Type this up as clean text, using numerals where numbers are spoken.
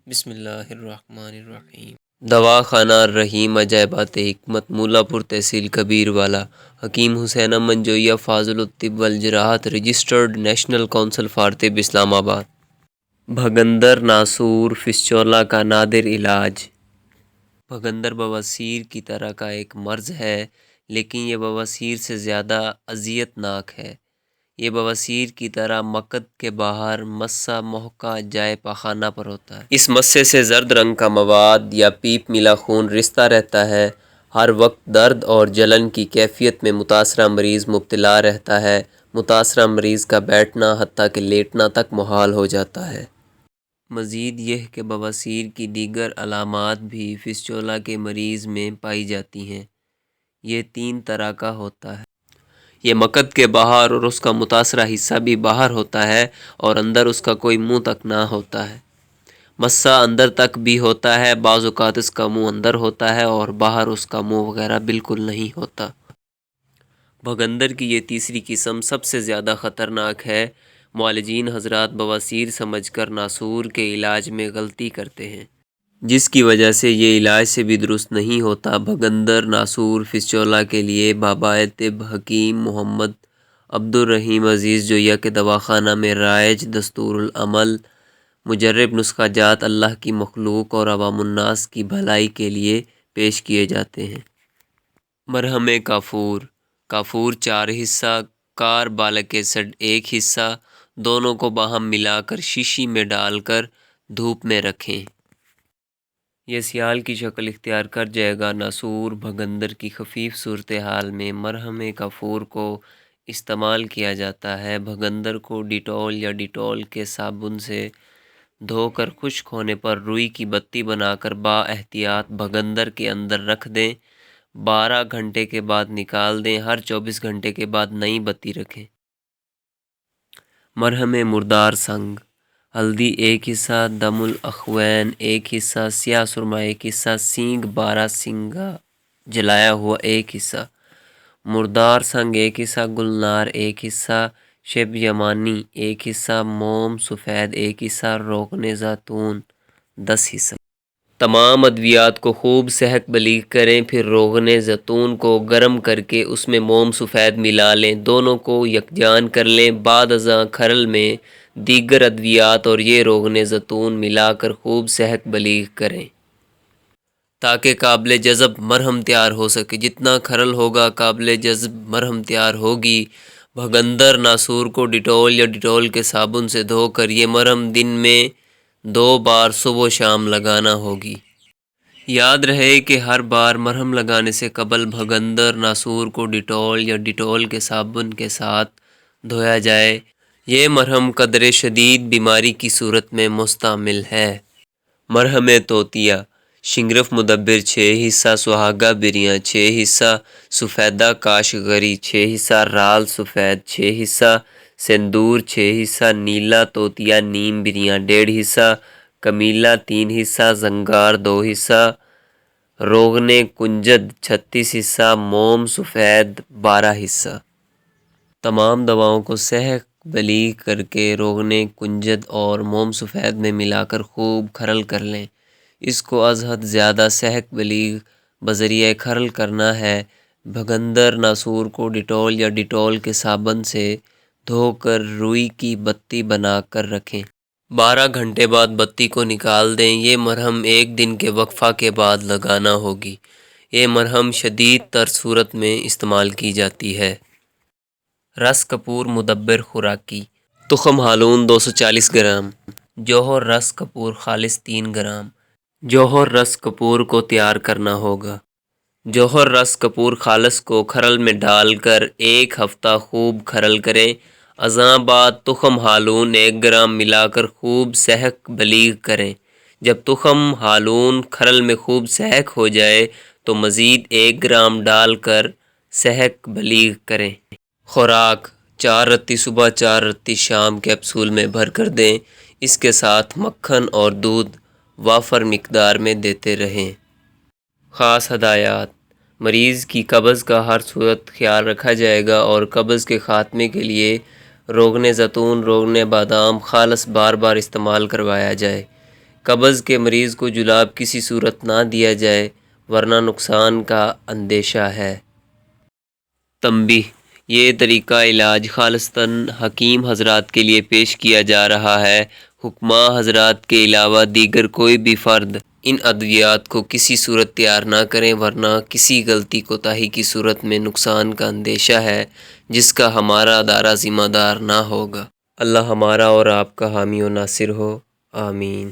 بسم اللہ الرحمن الرحیم۔ دواخانہ الرحیم عجائبات حکمت، مولا پور تحصیل کبیر والا۔ حکیم حسین امن جویہ فاضل الطب والجراحت، رجسٹرڈ نیشنل کونسل فار طب اسلام آباد۔ بھگندر ناسور فسچولا کا نادر علاج۔ بھگندر بواسیر کی طرح کا ایک مرض ہے، لیکن یہ بواسیر سے زیادہ اذیت ناک ہے۔ یہ بواسیر کی طرح مقد کے باہر مسہ محکہ جائے پاخانہ پر ہوتا ہے۔ اس مسے سے زرد رنگ کا مواد یا پیپ ملا خون رستا رہتا ہے۔ ہر وقت درد اور جلن کی کیفیت میں متاثرہ مریض مبتلا رہتا ہے۔ متاثرہ مریض کا بیٹھنا حتیٰ کہ لیٹنا تک محال ہو جاتا ہے۔ مزید یہ کہ بواسیر کی دیگر علامات بھی فسچولا کے مریض میں پائی جاتی ہیں۔ یہ 3 طرح کا ہوتا ہے۔ یہ مقد کے باہر اور اس کا متاثرہ حصہ بھی باہر ہوتا ہے اور اندر اس کا کوئی منہ تک نہ ہوتا ہے۔ مسہ اندر تک بھی ہوتا ہے، بعض اوقات اس کا منہ اندر ہوتا ہے اور باہر اس کا منہ وغیرہ بالکل نہیں ہوتا۔ بھگندر کی یہ تیسری قسم سب سے زیادہ خطرناک ہے۔ معالجین حضرات بواسیر سمجھ کر ناسور کے علاج میں غلطی کرتے ہیں، جس کی وجہ سے یہ علاج سے بھی درست نہیں ہوتا۔ بھگندر ناسور فسچولا کے لیے بابائے طب حکیم محمد عبدالرحیم عزیز جویہ کے دواخانہ میں رائج دستور العمل مجرب نسخہ جات اللہ کی مخلوق اور عوام الناس کی بھلائی کے لیے پیش کیے جاتے ہیں۔ مرہم کافور۔ کافور 4 حصہ، کاربالک ایسڈ 1 حصہ، دونوں کو باہم ملا کر شیشی میں ڈال کر دھوپ میں رکھیں۔ یہ سیال کی شکل اختیار کر جائے گا۔ ناسور بھگندر کی خفیف صورتحال میں مرہم کافور کو استعمال کیا جاتا ہے۔ بھگندر کو ڈیٹول یا ڈیٹول کے صابن سے دھو کر خشک ہونے پر روئی کی بتی بنا کر با احتیاط بھگندر کے اندر رکھ دیں۔ 12 گھنٹے کے بعد نکال دیں۔ ہر 24 گھنٹے کے بعد نئی بتی رکھیں۔ مرہم مردار سنگ۔ ہلدی 1 حصہ، دم الاخوین 1 حصہ، سیاہ سرما 1 حصہ، سینگ 12 سینگا جلایا ہوا 1 حصہ، مردار سنگ 1 حصہ، گلنار 1 حصہ، شب یمانی 1 حصہ، موم سفید 1 حصہ، روغن زیتون 10 حصہ۔ تمام ادویات کو خوب سحق بلیغ کریں، پھر روغن زیتون کو گرم کر کے اس میں موم سفید ملا لیں، دونوں کو یکجان کر لیں۔ بعد ازاں کھرل میں دیگر ادویات اور یہ روغن زیتون ملا کر خوب سحق بلیغ کریں تاکہ قابل جذب مرہم تیار ہو سکے۔ جتنا کھرل ہوگا قابل جذب مرہم تیار ہوگی۔ بھگندر ناسور کو ڈیٹول یا ڈیٹول کے صابن سے دھو کر یہ مرہم دن میں 2 بار صبح و شام لگانا ہوگی۔ یاد رہے کہ ہر بار مرہم لگانے سے قبل بھگندر ناسور کو ڈیٹول یا ڈیٹول کے صابن کے ساتھ دھویا جائے۔ یہ مرہم قدر شدید بیماری کی صورت میں مستعمل ہے۔ مرہم توتیہ۔ شنگرف مدبر 6 حصہ، سہاگا بریاں 6 حصہ، سفیدہ کاشغری 6 حصہ، رال سفید 6 حصہ، سندور 6 حصہ، نیلا توتیہ نیم بریاں 1.5 حصہ، کمیلا 3 حصہ، زنگار 2 حصہ، روغن کنجد 36 حصہ، موم سفید 12 حصہ۔ تمام دواؤں کو سحق بلیغ کر کے روغن کنجد اور موم سفید میں ملا کر خوب کھرل کر لیں۔ اس کو از حد زیادہ سحق بلیغ بذریعہ کھرل کرنا ہے۔ بھگندر ناسور کو ڈیٹول یا ڈیٹول کے صابن سے دھو کر روئی کی بتی بنا کر رکھیں۔ 12 گھنٹے بعد بتی کو نکال دیں۔ یہ مرہم 1 دن کے وقفہ کے بعد لگانا ہوگی۔ یہ مرہم شدید تر صورت میں استعمال کی جاتی ہے۔ رس کپور مدبر خوراکی۔ تخم ہالون 240 گرام، جوہر رس کپور خالص 3 گرام۔ جوہر رس کپور کو تیار کرنا ہوگا۔ جوہر رس کپور خالص کو کھرل میں ڈال کر 1 ہفتہ خوب کھرل کریں۔ ازاں بعد تخم ہالون 1 گرام ملا کر خوب سحق بلیغ کریں۔ جب تخم ہالون کھرل میں خوب سحق ہو جائے تو مزید 1 گرام ڈال کر سحق بلیغ کریں۔ خوراک 4 رتی صبح 4 رتی شام کیپسول میں بھر کر دیں۔ اس کے ساتھ مکھن اور دودھ وافر مقدار میں دیتے رہیں۔ خاص ہدایات: مریض کی قبض کا ہر صورت خیال رکھا جائے گا اور قبض کے خاتمے کے لیے روغن زیتون، روغن بادام خالص بار بار استعمال کروایا جائے۔ قبض کے مریض کو جلاب کسی صورت نہ دیا جائے ورنہ نقصان کا اندیشہ ہے۔ تنبیہ: یہ طریقہ علاج خالصتاً حکیم حضرات کے لیے پیش کیا جا رہا ہے۔ حکماء حضرات کے علاوہ دیگر کوئی بھی فرد ان ادویات کو کسی صورت تیار نہ کریں ورنہ کسی غلطی کوتاہی کی صورت میں نقصان کا اندیشہ ہے جس کا ہمارا ادارہ ذمہ دار نہ ہوگا۔ اللہ ہمارا اور آپ کا حامی و ناصر ہو، آمین۔